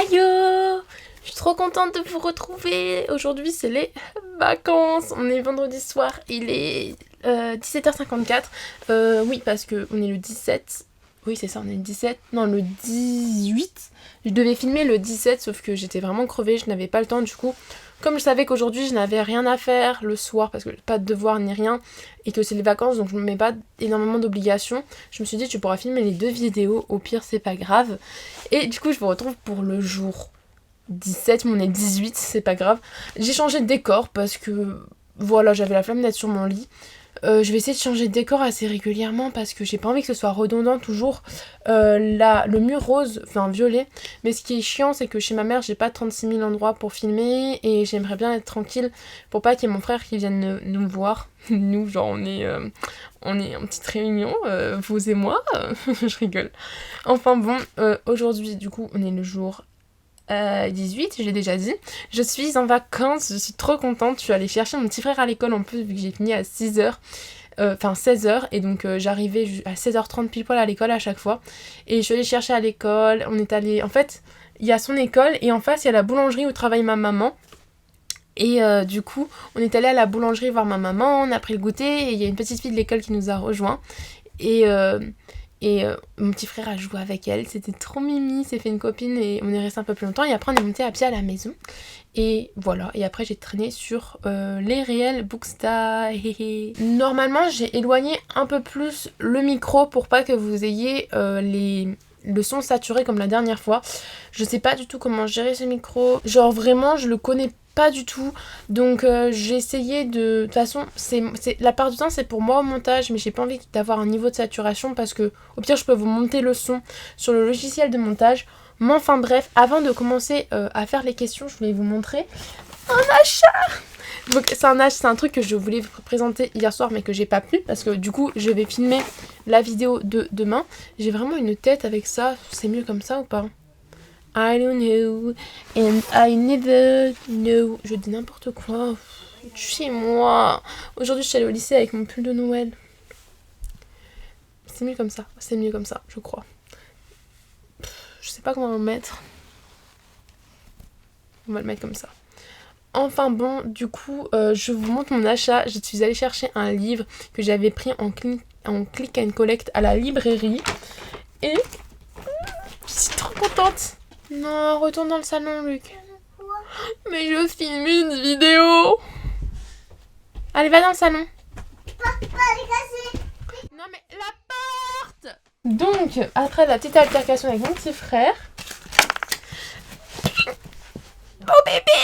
Ayo! Je suis trop contente de vous retrouver. Aujourd'hui, c'est les vacances. On est vendredi soir, il est 17h54. Oui, parce qu'on est le 17. Oui, c'est ça, on est le 17. Non, le 18. Je devais filmer le 17, sauf que j'étais vraiment crevée, je n'avais pas le temps. Du coup, comme je savais qu'aujourd'hui, je n'avais rien à faire le soir, parce que pas de devoir ni rien, et que c'est les vacances, donc je ne me mets pas énormément d'obligations, je me suis dit, tu pourras filmer les 2 vidéos, au pire, c'est pas grave. Et du coup, je vous retrouve pour le jour 17, mais on est 18, c'est pas grave. J'ai changé de décor parce que, voilà, j'avais la flemme d'être sur mon lit. Je vais essayer de changer de décor assez régulièrement parce que j'ai pas envie que ce soit redondant toujours. Le mur rose, enfin violet. Mais ce qui est chiant, c'est que chez ma mère, j'ai pas 36 000 endroits pour filmer et j'aimerais bien être tranquille pour pas qu'il y ait mon frère qui vienne nous voir. Nous, genre, on est en petite réunion, vous et moi. Je rigole. Enfin bon, aujourd'hui, du coup, on est le jour 18, j'ai déjà dit. Je suis en vacances, je suis trop contente. Je suis allée chercher mon petit frère à l'école en plus, vu que j'ai fini à 6h. Enfin 16h, et donc j'arrivais à 16h30 pile poil à l'école à chaque fois. Et je suis allée chercher à l'école, on est allé. En fait, il y a son école, et en face, il y a la boulangerie où travaille ma maman. Et du coup, on est allé à la boulangerie voir ma maman, on a pris le goûter, et il y a une petite fille de l'école qui nous a rejoints. Et mon petit frère a joué avec elle, c'était trop mimi, s'est fait une copine et on est resté un peu plus longtemps. Et après on est monté à pied à la maison. Et voilà, et après j'ai traîné sur les réels Booksta. Normalement j'ai éloigné un peu plus le micro pour pas que vous ayez le son saturé comme la dernière fois. Je sais pas du tout comment gérer ce micro. Genre vraiment je le connais pas du tout, donc j'ai essayé de toute façon c'est la part du temps c'est pour moi au montage, mais j'ai pas envie d'avoir un niveau de saturation parce que au pire je peux vous monter le son sur le logiciel de montage. Mais enfin bref, avant de commencer à faire les questions, je voulais vous montrer un achat. Donc c'est un truc que je voulais vous présenter hier soir mais que j'ai pas pu parce que du coup je vais filmer la vidéo de demain. J'ai vraiment une tête avec ça, c'est mieux comme ça ou pas? I don't know, and I never know. Je dis n'importe quoi. Chez moi. Aujourd'hui, je suis allée au lycée avec mon pull de Noël. C'est mieux comme ça. C'est mieux comme ça, je crois. Je sais pas comment on va le mettre. On va le mettre comme ça. Enfin bon, du coup, je vous montre mon achat. Je suis allée chercher un livre que j'avais pris en click and collect à la librairie. Et je suis trop contente. Non, retourne dans le salon, Luc. Mais je filme une vidéo. Allez, va dans le salon. Non mais la porte. Donc, après la petite altercation avec mon petit frère. Oh bébé.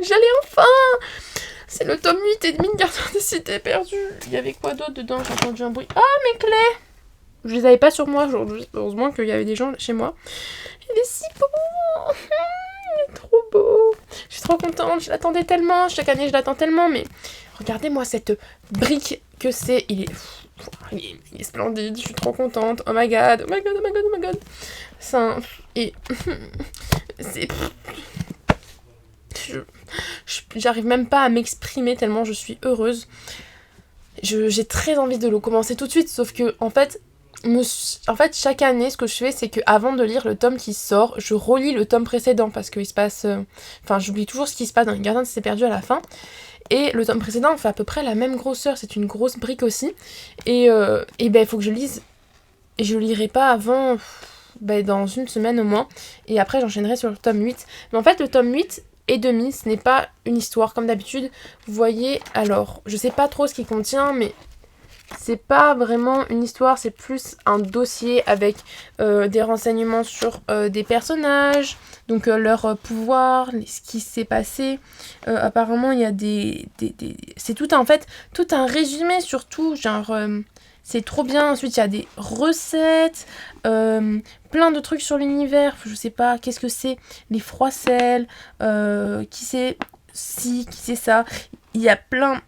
J'allais enfin. C'est le tome 8 et demi de Gardien des Cités Perdues. Il y avait quoi d'autre dedans? J'ai entendu un bruit. Ah, mes clés. Je les avais pas sur moi aujourd'hui. Heureusement qu'il y avait des gens chez moi. Il est si beau. Il est trop beau. Je suis trop contente. Je l'attendais tellement. Chaque année, je l'attends tellement. Mais regardez-moi cette brique que c'est. Il est splendide. Je suis trop contente. Oh my god. Oh my god. Oh my god. Oh my god. Ça. Et. C'est. J'arrive même pas à m'exprimer tellement je suis heureuse. J'ai très envie de le commencer tout de suite. Sauf que, en fait, chaque année, ce que je fais, c'est que avant de lire le tome qui sort, je relis le tome précédent parce qu'il se passe. Enfin, j'oublie toujours ce qui se passe dans Les Gardiens de Cités Perdues à la fin. Et le tome précédent fait à peu près la même grosseur, c'est une grosse brique aussi. Et ben, il faut que je lise. Et je lirai pas avant. Dans une semaine au moins. Et après, j'enchaînerai sur le tome 8. Mais en fait, le tome 8 et demi, ce n'est pas une histoire comme d'habitude. Vous voyez, alors, je sais pas trop ce qu'il contient, mais. C'est pas vraiment une histoire, c'est plus un dossier avec des renseignements sur des personnages, donc leur pouvoir, ce qui s'est passé. Apparemment, il y a c'est tout un résumé surtout, genre c'est trop bien. Ensuite, il y a des recettes, plein de trucs sur l'univers, je sais pas, qu'est-ce que c'est, les froisselles, qui c'est ci, qui c'est ça. Il y a plein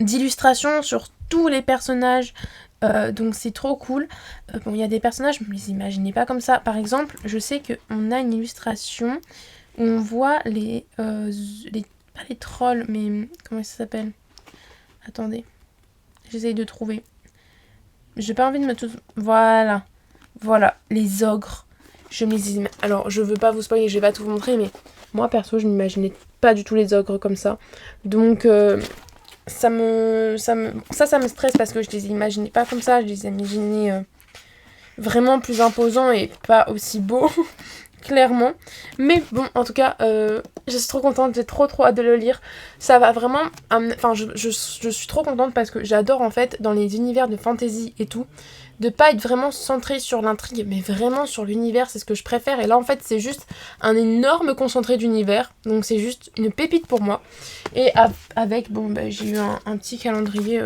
d'illustrations sur tous les personnages, donc c'est trop cool. Bon, il y a des personnages, je me les imaginais pas comme ça. Par exemple, je sais qu'on a une illustration où on voit pas les trolls, mais comment ça s'appelle? Attendez, j'essaye de trouver. J'ai pas envie de me tout... Voilà, les ogres. je me les alors je veux pas vous spoiler, je vais pas tout vous montrer, mais moi perso je m'imaginais pas du tout les ogres comme ça. Donc ça me stresse parce que je les imaginais pas comme ça, je les imaginais vraiment plus imposants et pas aussi beaux. Clairement. Mais bon, en tout cas, je suis trop contente, j'ai trop hâte de le lire. Ça va vraiment... Enfin, je suis trop contente parce que j'adore en fait, dans les univers de fantasy et tout, de pas être vraiment centrée sur l'intrigue, mais vraiment sur l'univers, c'est ce que je préfère. Et là, en fait, c'est juste un énorme concentré d'univers. Donc c'est juste une pépite pour moi. Et avec, bon, bah, j'ai eu un petit calendrier...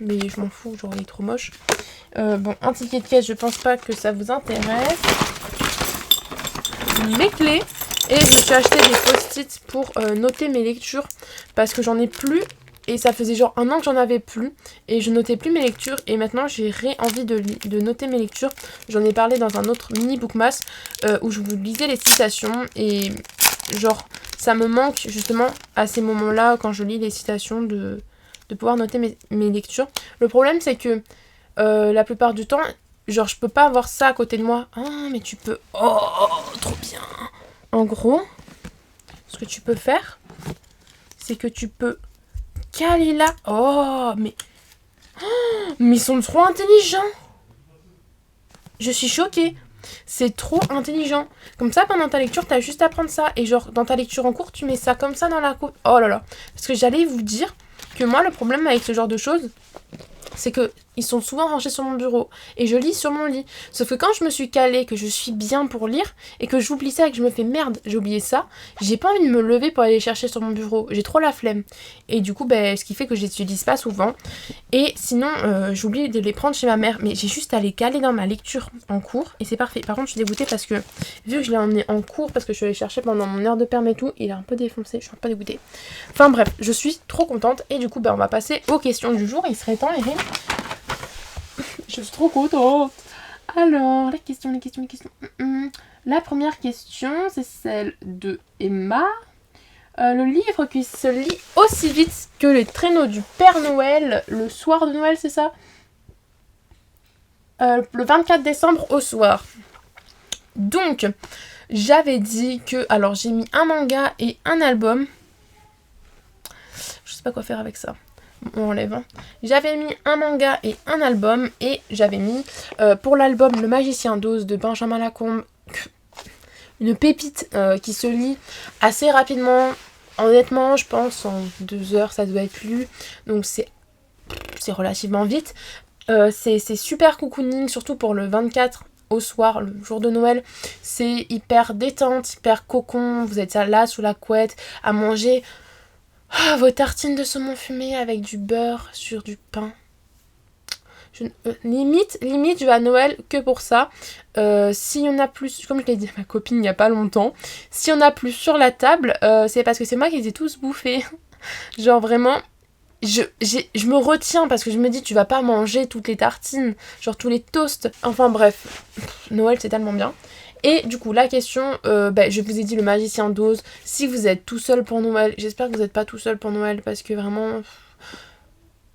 mais je m'en fous, genre il est trop moche. Bon, un ticket de caisse, je pense pas que ça vous intéresse. Mes clés et je me suis acheté des post-it pour noter mes lectures parce que j'en ai plus et ça faisait genre 1 an que j'en avais plus et je notais plus mes lectures et maintenant j'ai envie de noter mes lectures. J'en ai parlé dans un autre mini bookmas où je vous lisais les citations et genre ça me manque justement à ces moments-là quand je lis les citations de pouvoir noter mes lectures. Le problème c'est que la plupart du temps genre, je peux pas avoir ça à côté de moi. Ah, mais tu peux... Oh, trop bien. En gros, ce que tu peux faire, c'est que tu peux caler là. Oh, mais... Oh, mais ils sont trop intelligents. Je suis choquée. C'est trop intelligent. Comme ça, pendant ta lecture, t'as juste à prendre ça. Et genre, dans ta lecture en cours, tu mets ça comme ça dans la coupe. Oh là là. Parce que j'allais vous dire que moi, le problème avec ce genre de choses, c'est que ils sont souvent rangés sur mon bureau et je lis sur mon lit. Sauf que quand je me suis calée, que je suis bien pour lire et que j'oublie ça et que je me fais merde, j'ai oublié ça, j'ai pas envie de me lever pour aller chercher sur mon bureau. J'ai trop la flemme. Et du coup, ce qui fait que je les utilise pas souvent. Et sinon, j'oublie de les prendre chez ma mère. Mais j'ai juste à les caler dans ma lecture en cours et c'est parfait. Par contre, je suis dégoûtée parce que vu que je l'ai emmené en cours parce que je suis allée chercher pendant mon heure de perm et tout, il est un peu défoncé. Je suis un peu dégoûtée. Enfin bref, je suis trop contente et du coup, on va passer aux questions du jour. Il serait temps, Erin. Je suis trop contente. Alors, les questions. La première question, c'est celle de Emma. Le livre qui se lit aussi vite que les traîneaux du Père Noël le soir de Noël, c'est ça ? Le 24 décembre au soir. Donc, j'avais dit que... Alors, j'ai mis un manga et un album. Je sais pas quoi faire avec ça. On enlève. Hein. J'avais mis un manga et un album et j'avais mis pour l'album Le Magicien d'Oz de Benjamin Lacombe, une pépite qui se lit assez rapidement. Honnêtement, je pense en 2 heures ça doit être lu, donc c'est relativement vite. C'est super cocooning, surtout pour le 24 au soir, le jour de Noël. C'est hyper détente, hyper cocon. Vous êtes là sous la couette à manger vos tartines de saumon fumé avec du beurre sur du pain. Limite, je vais à Noël que pour ça. S'il y en a plus, comme je l'ai dit à ma copine il n'y a pas longtemps, s'il y en a plus sur la table, c'est parce que c'est moi qui les ai tous bouffés. Genre vraiment, je me retiens parce que je me dis tu vas pas manger toutes les tartines, genre tous les toasts. Enfin bref, Noël c'est tellement bien. Et du coup la question, je vous ai dit Le Magicien d'Oz. Si vous êtes tout seul pour Noël, j'espère que vous n'êtes pas tout seul pour Noël parce que vraiment...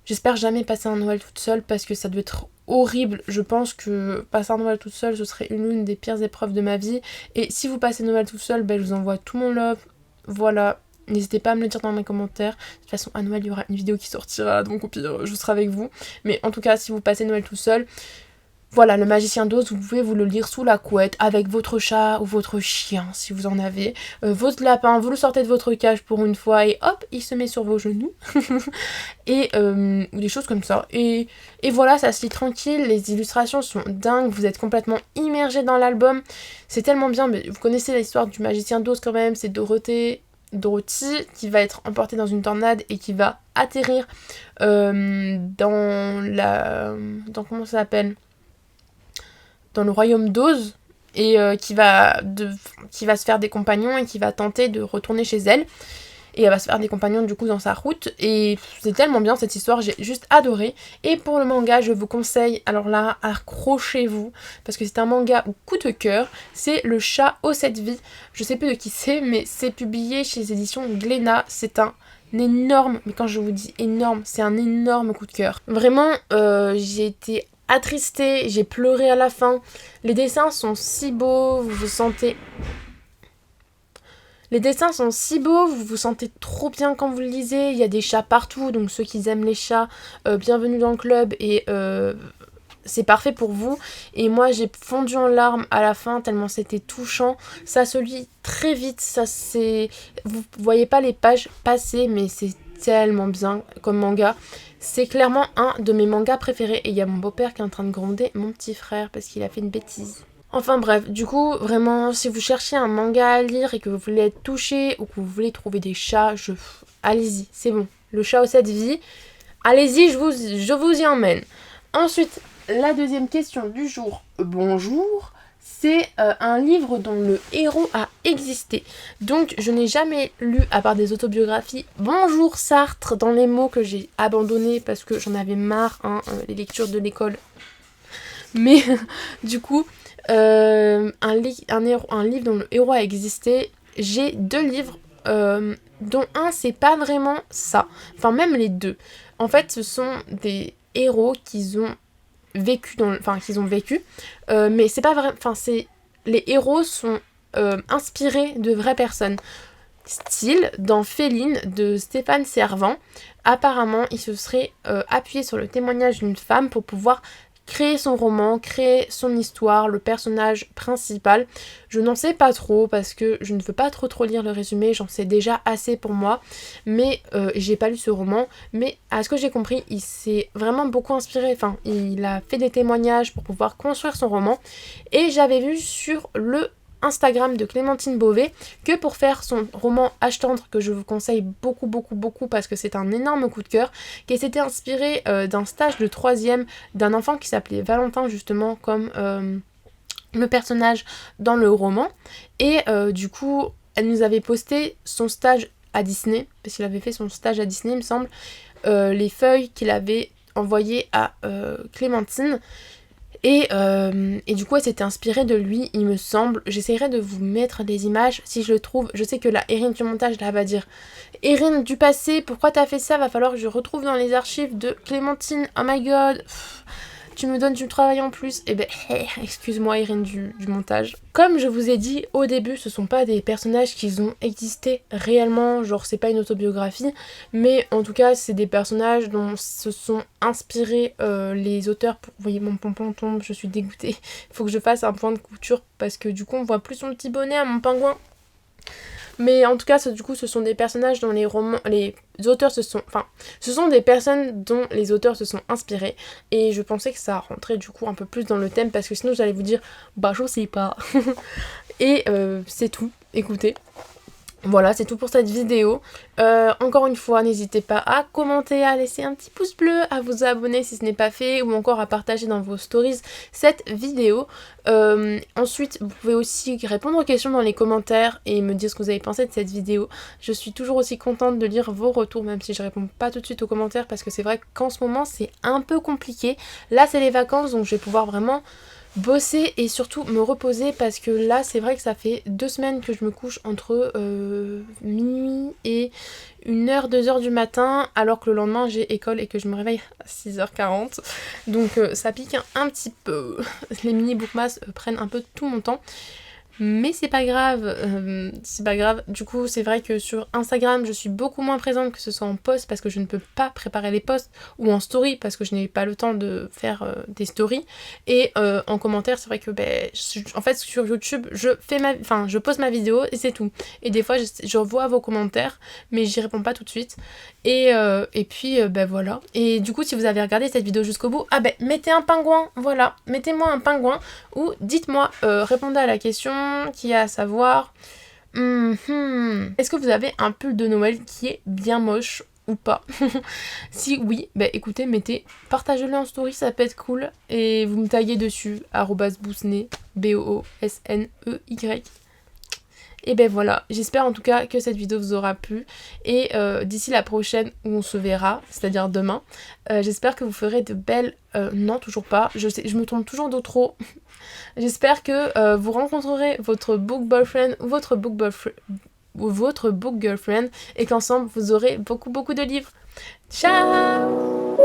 J'espère jamais passer un Noël toute seule parce que ça doit être horrible. Je pense que passer un Noël toute seule, ce serait l'une des pires épreuves de ma vie. Et si vous passez Noël toute seule, je vous envoie tout mon love. Voilà. N'hésitez pas à me le dire dans mes commentaires. De toute façon, à Noël, il y aura une vidéo qui sortira. Donc au pire, je serai avec vous. Mais en tout cas, si vous passez Noël tout seul... Voilà, Le Magicien d'Oz, vous pouvez vous le lire sous la couette avec votre chat ou votre chien si vous en avez. Votre lapin, vous le sortez de votre cage pour une fois et hop, il se met sur vos genoux. Et ou des choses comme ça. Et voilà, ça se lit tranquille, les illustrations sont dingues, vous êtes complètement immergé dans l'album. C'est tellement bien, mais vous connaissez l'histoire du Magicien d'Oz quand même, c'est Dorothy qui va être emportée dans une tornade et qui va atterrir dans comment ça s'appelle ? Dans le royaume d'Oz et qui va se faire des compagnons et qui va tenter de retourner chez elle et elle va se faire des compagnons du coup dans sa route et c'est tellement bien cette histoire, j'ai juste adoré. Et pour le manga, je vous conseille, alors là, accrochez-vous parce que c'est un manga au coup de cœur, c'est Le Chat aux 7 vies. Je sais plus de qui c'est, mais c'est publié chez les éditions Glénat. C'est un énorme, mais quand je vous dis énorme, c'est un énorme coup de cœur. Vraiment, j'ai été attristé, j'ai pleuré à la fin. Les dessins sont si beaux, vous vous sentez... Les dessins sont si beaux, vous vous sentez trop bien quand vous le lisez. Il y a des chats partout, donc ceux qui aiment les chats, bienvenue dans le club. Et c'est parfait pour vous. Et moi, j'ai fondu en larmes à la fin, tellement c'était touchant. Ça se lit très vite. Vous voyez pas les pages passer, mais c'est tellement bien comme manga. C'est clairement un de mes mangas préférés. Et il y a mon beau-père qui est en train de gronder mon petit frère parce qu'il a fait une bêtise. Enfin bref, du coup, vraiment, si vous cherchez un manga à lire et que vous voulez être touché ou que vous voulez trouver des chats, allez-y, c'est bon. Le chat aux 7 vies, allez-y, je vous y emmène. Ensuite, la deuxième question du jour, bonjour, c'est un livre dont le héros a existé. Donc, je n'ai jamais lu, à part des autobiographies, Bonjour Sartre, dans les mots que j'ai abandonnés parce que j'en avais marre, les lectures de l'école. Mais, du coup... un livre dont le héros a existé. J'ai 2 livres dont un c'est pas vraiment ça, enfin même les 2 en fait ce sont des héros qu'ils ont vécu mais c'est pas vrai, enfin c'est les héros sont inspirés de vraies personnes, style dans Féline de Stéphane Servan. Apparemment il se serait appuyé sur le témoignage d'une femme pour pouvoir créer son roman, créer son histoire, le personnage principal. Je n'en sais pas trop parce que je ne veux pas trop lire le résumé, j'en sais déjà assez pour moi, mais j'ai pas lu ce roman, mais à ce que j'ai compris, il s'est vraiment beaucoup inspiré, enfin il a fait des témoignages pour pouvoir construire son roman, et j'avais vu sur le Instagram de Clémentine Beauvais que pour faire son roman Âge tendre, que je vous conseille beaucoup parce que c'est un énorme coup de cœur, qu'elle s'était inspirée d'un stage de 3e d'un enfant qui s'appelait Valentin justement comme le personnage dans le roman, et du coup elle nous avait posté son stage à Disney, parce qu'il avait fait son stage à Disney il me semble, les feuilles qu'il avait envoyées à Clémentine. Et du coup, elle s'était inspirée de lui, il me semble. J'essaierai de vous mettre des images si je le trouve. Je sais que la Erin du montage, là, va dire « Erin du passé, pourquoi t'as fait ça ? Va falloir que je retrouve dans les archives de Clémentine. Oh my god !» Tu me donnes du travail en plus. Eh ben, excuse-moi Erin du montage. Comme je vous ai dit au début, ce sont pas des personnages qui ont existé réellement, genre c'est pas une autobiographie, mais en tout cas c'est des personnages dont se sont inspirés les auteurs. Vous voyez mon pompon tombe, je suis dégoûtée. Faut que je fasse un point de couture parce que du coup on voit plus son petit bonnet à mon pingouin. Mais en tout cas, du coup, ce sont des personnages dont les auteurs ce sont des personnes dont les auteurs se sont inspirés. Et je pensais que ça rentrait du coup un peu plus dans le thème parce que sinon j'allais vous dire, bah je sais pas. Et c'est tout, écoutez. Voilà, c'est tout pour cette vidéo. Encore une fois, n'hésitez pas à commenter, à laisser un petit pouce bleu, à vous abonner si ce n'est pas fait, ou encore à partager dans vos stories cette vidéo. Ensuite, vous pouvez aussi répondre aux questions dans les commentaires et me dire ce que vous avez pensé de cette vidéo. Je suis toujours aussi contente de lire vos retours, même si je réponds pas tout de suite aux commentaires, parce que c'est vrai qu'en ce moment, c'est un peu compliqué. Là, c'est les vacances, donc je vais pouvoir vraiment bosser et surtout me reposer, parce que là c'est vrai que ça fait 2 semaines que je me couche entre minuit et 1h, 2h du matin, alors que le lendemain j'ai école et que je me réveille à 6h40, donc ça pique un petit peu. Les mini bookmas prennent un peu tout mon temps, mais c'est pas grave, Du coup, c'est vrai que sur Instagram, je suis beaucoup moins présente, que ce soit en post parce que je ne peux pas préparer les posts, ou en story parce que je n'ai pas le temps de faire des stories. Et en commentaire, c'est vrai que en fait sur YouTube, je pose ma vidéo et c'est tout. Et des fois, je vois vos commentaires, mais j'y réponds pas tout de suite. Et puis voilà. Et du coup, si vous avez regardé cette vidéo jusqu'au bout, mettez un pingouin, voilà, mettez-moi un pingouin, ou dites-moi, répondez à la question qui est à savoir, est-ce que vous avez un pull de Noël qui est bien moche ou pas? Si oui, écoutez, partagez-le en story, ça peut être cool, et vous me taguez dessus, @boosney, BOOSNEY. Et voilà, j'espère en tout cas que cette vidéo vous aura plu, et d'ici la prochaine où on se verra, c'est-à-dire demain, j'espère que vous ferez de belles... non, toujours pas, je me trompe toujours de trop. J'espère que vous rencontrerez votre book boyfriend ou votre book girlfriend, et qu'ensemble vous aurez beaucoup de livres. Ciao!